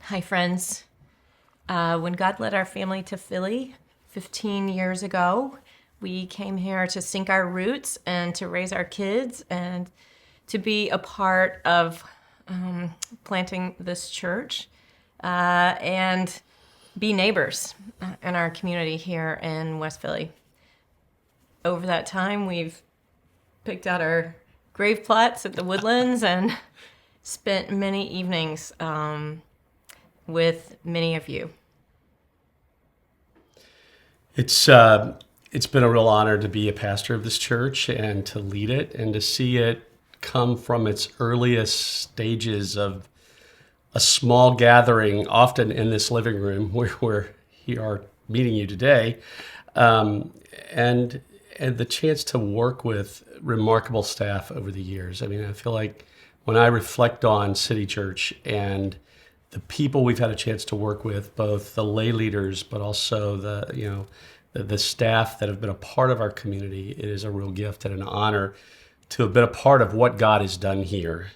Hi, friends. When God led our family to Philly 15 years ago, we came here to sink our roots and to raise our kids and to be a part of planting this church and be neighbors in our community here in West Philly. Over that time, we've picked out our grave plots at the Woodlands and spent many evenings with many of you. It's been a real honor to be a pastor of this church and to lead it and to see it come from its earliest stages of a small gathering, often in this living room where we're here meeting you today, and the chance to work with remarkable staff over the years. I mean, I feel like when I reflect on City Church and the people we've had a chance to work with, both the lay leaders, but also the staff that have been a part of our community, it is a real gift and an honor to have been a part of what God has done here.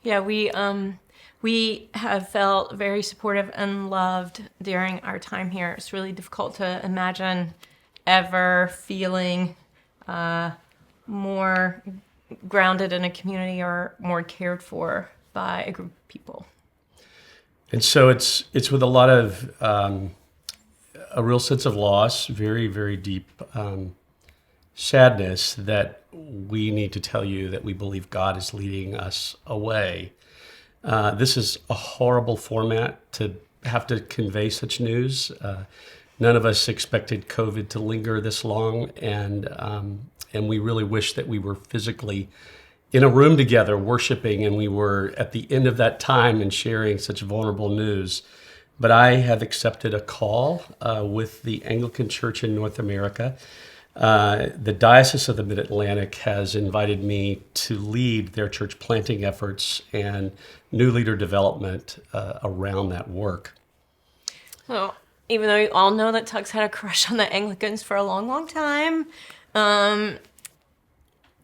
Yeah, we have felt very supportive and loved during our time here. It's really difficult to imagine ever feeling more grounded in a community or more cared for by a group of people. And so it's with a lot of a real sense of loss, very, very deep sadness that we need to tell you that we believe God is leading us away. This is a horrible format to have to convey such news. None of us expected COVID to linger this long, and we really wish that we were physically in a room together worshiping, and we were at the end of that time and sharing such vulnerable news. But I have accepted a call with the Anglican Church in North America. The Diocese of the Mid-Atlantic has invited me to lead their church planting efforts and new leader development around that work. So even though you all know that Tug's had a crush on the Anglicans for a long, long time,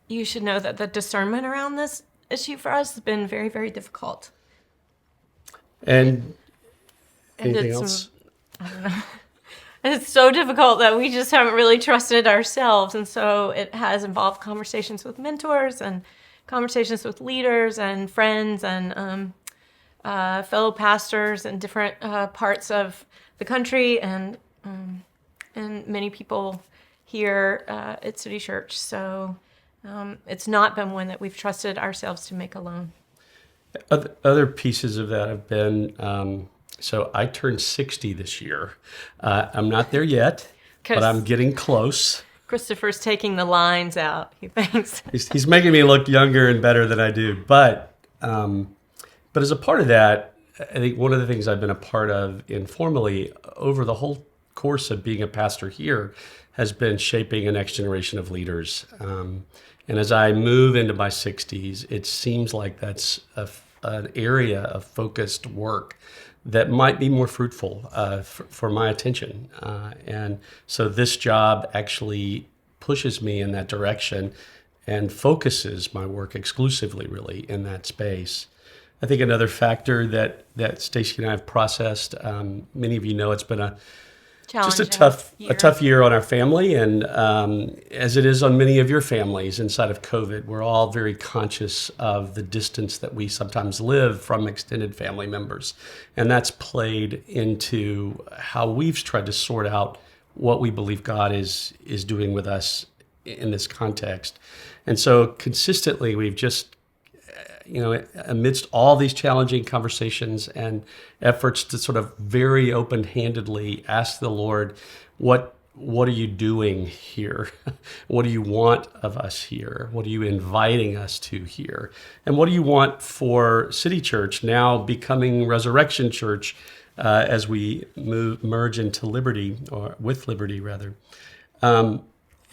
you should know that the discernment around this issue for us has been very, very difficult. And And anything else? I don't know. It's so difficult that we just haven't really trusted ourselves. And so it has involved conversations with mentors and conversations with leaders and friends and fellow pastors in different parts of the country and many people here at City Church. So it's not been one that we've trusted ourselves to make alone. Other pieces of that have been, so I turned 60 this year. I'm not there yet, but I'm getting close. Christopher's taking the lines out, he thinks. He's making me look younger and better than I do. But as a part of that, I think one of the things I've been a part of informally over the whole course of being a pastor here has been shaping a next generation of leaders. And as I move into my 60s, it seems like that's an area of focused work that might be more fruitful for my attention. And so this job actually pushes me in that direction and focuses my work exclusively, really, in that space. I think another factor that Stacy and I have processed, many of you know it's been just a tough year on our family, and as it is on many of your families inside of COVID, we're all very conscious of the distance that we sometimes live from extended family members, and that's played into how we've tried to sort out what we believe God is doing with us in this context. And so consistently, we've just amidst all these challenging conversations and efforts to sort of very open-handedly ask the Lord, what are you doing here? What do you want of us here? What are you inviting us to here? And what do you want for City Church, now becoming Resurrection Church, as we merge into Liberty, or with Liberty, rather. And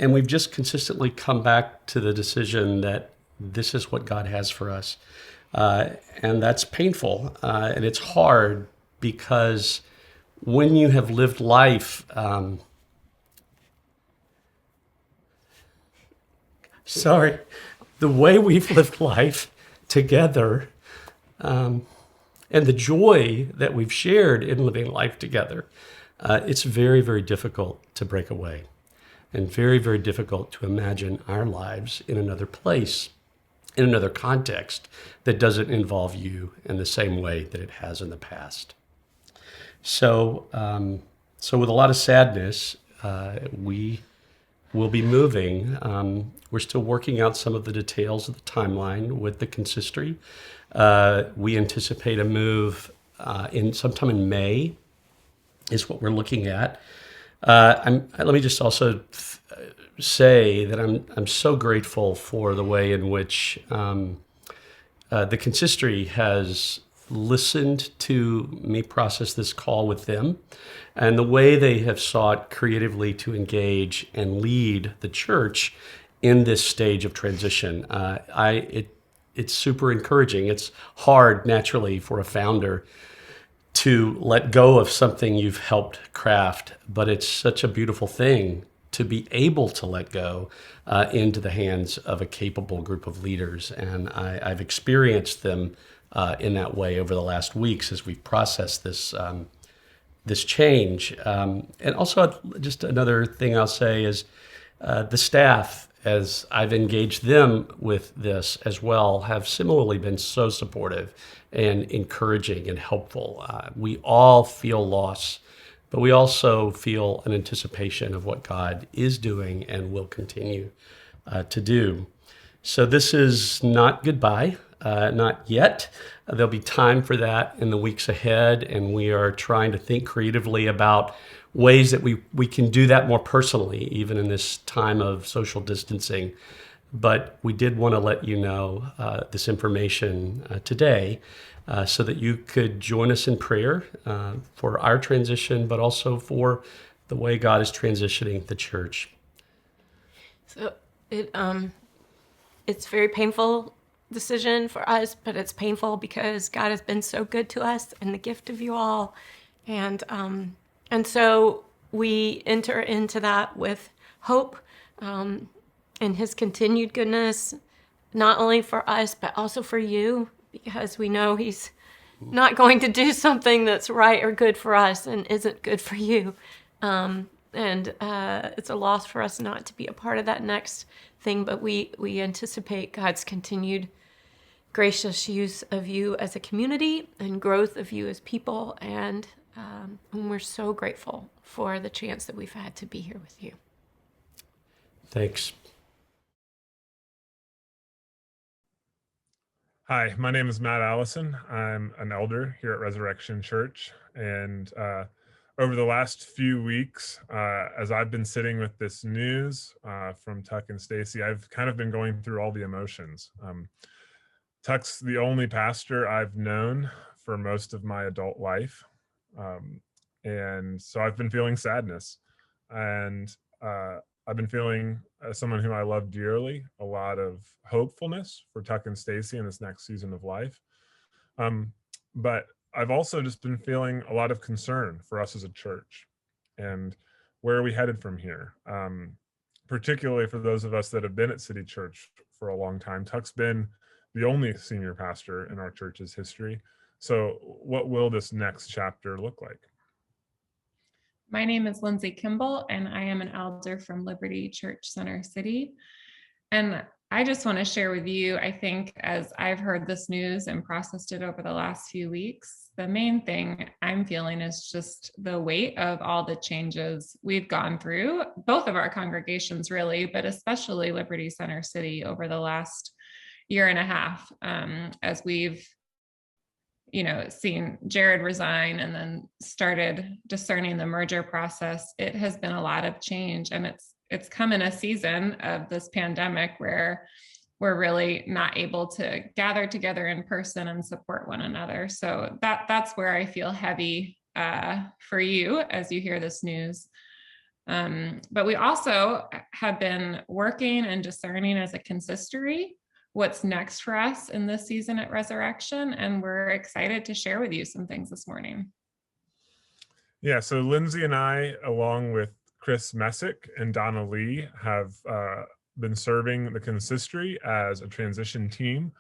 we've just consistently come back to the decision that this is what God has for us. And that's painful. And it's hard because when you have lived life, the way we've lived life together, and the joy that we've shared in living life together, it's very, very difficult to break away and very, very difficult to imagine our lives in another place, in another context that doesn't involve you in the same way that it has in the past. So, so with a lot of sadness, we will be moving. We're still working out some of the details of the timeline with the consistory. We anticipate a move in sometime in May, is what we're looking at. Let me just also say that I'm so grateful for the way in which the consistory has listened to me process this call with them, and the way they have sought creatively to engage and lead the church in this stage of transition. It's super encouraging. It's hard, naturally, for a founder to let go of something you've helped craft, but it's such a beautiful thing to be able to let go into the hands of a capable group of leaders. And I've experienced them in that way over the last weeks as we've processed this change. And also, just another thing I'll say is the staff, as I've engaged them with this as well, have similarly been so supportive and encouraging and helpful. We all feel loss, but we also feel an anticipation of what God is doing and will continue to do. So this is not goodbye, not yet. There'll be time for that in the weeks ahead, and we are trying to think creatively about ways that we can do that more personally, even in this time of social distancing. But we did want to let you know this information today so that you could join us in prayer for our transition, but also for the way God is transitioning the church. So it's a very painful decision for us, but it's painful because God has been so good to us and the gift of you all. And so we enter into that with hope and his continued goodness, not only for us, but also for you, because we know he's not going to do something that's right or good for us and isn't good for you. And it's a loss for us not to be a part of that next thing, but we anticipate God's continued gracious use of you as a community and growth of you as people. And we're so grateful for the chance that we've had to be here with you. Thanks. Hi, my name is Matt Allison. I'm an elder here at Resurrection Church. And over the last few weeks, as I've been sitting with this news from Tuck and Stacy, I've kind of been going through all the emotions. Tuck's the only pastor I've known for most of my adult life. And so I've been feeling sadness. And I've been feeling, as someone who I love dearly, a lot of hopefulness for Tuck and Stacy in this next season of life. But I've also just been feeling a lot of concern for us as a church and where are we headed from here? Particularly for those of us that have been at City Church for a long time. Tuck's been the only senior pastor in our church's history. So what will this next chapter look like? My name is Lindsay Kimball, and I am an elder from Liberty Church Center City. And I just want to share with you, I think, as I've heard this news and processed it over the last few weeks, the main thing I'm feeling is just the weight of all the changes we've gone through, both of our congregations really, but especially Liberty Center City over the last year and a half, as we've seen Jared resign and then started discerning the merger process. It has been a lot of change, and it's come in a season of this pandemic where we're really not able to gather together in person and support one another. So that's where I feel heavy for you as you hear this news. But we also have been working and discerning as a consistory what's next for us in this season at Resurrection. And we're excited to share with you some things this morning. Yeah, so Lindsay and I, along with Chris Messick and Donna Lee, have been serving the consistory as a transition team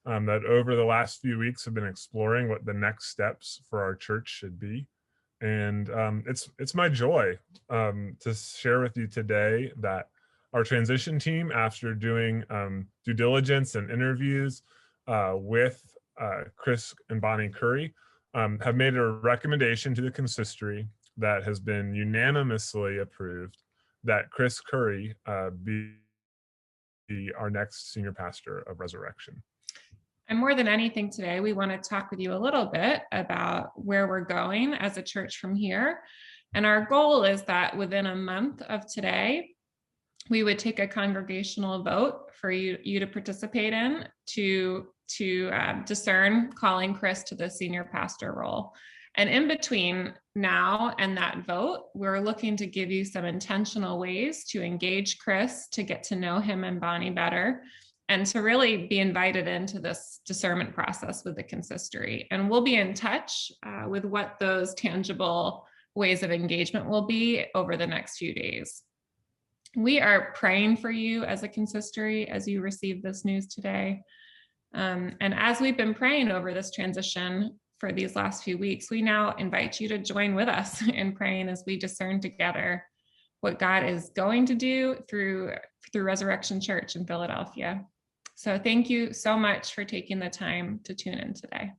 that over the last few weeks have been exploring what the next steps for our church should be. And it's my joy to share with you today that our transition team, after doing due diligence and interviews with Chris and Bonnie Curry, have made a recommendation to the consistory that has been unanimously approved that Chris Curry be our next senior pastor of Resurrection. And more than anything today, we want to talk with you a little bit about where we're going as a church from here. And our goal is that within a month of today, we would take a congregational vote for you to participate in to discern calling Chris to the senior pastor role. And in between now and that vote, we're looking to give you some intentional ways to engage Chris, to get to know him and Bonnie better, and to really be invited into this discernment process with the consistory. And we'll be in touch with what those tangible ways of engagement will be over the next few days. We are praying for you as a consistory as you receive this news today. And as we've been praying over this transition for these last few weeks, we now invite you to join with us in praying as we discern together what God is going to do through Resurrection Church in Philadelphia. So thank you so much for taking the time to tune in today.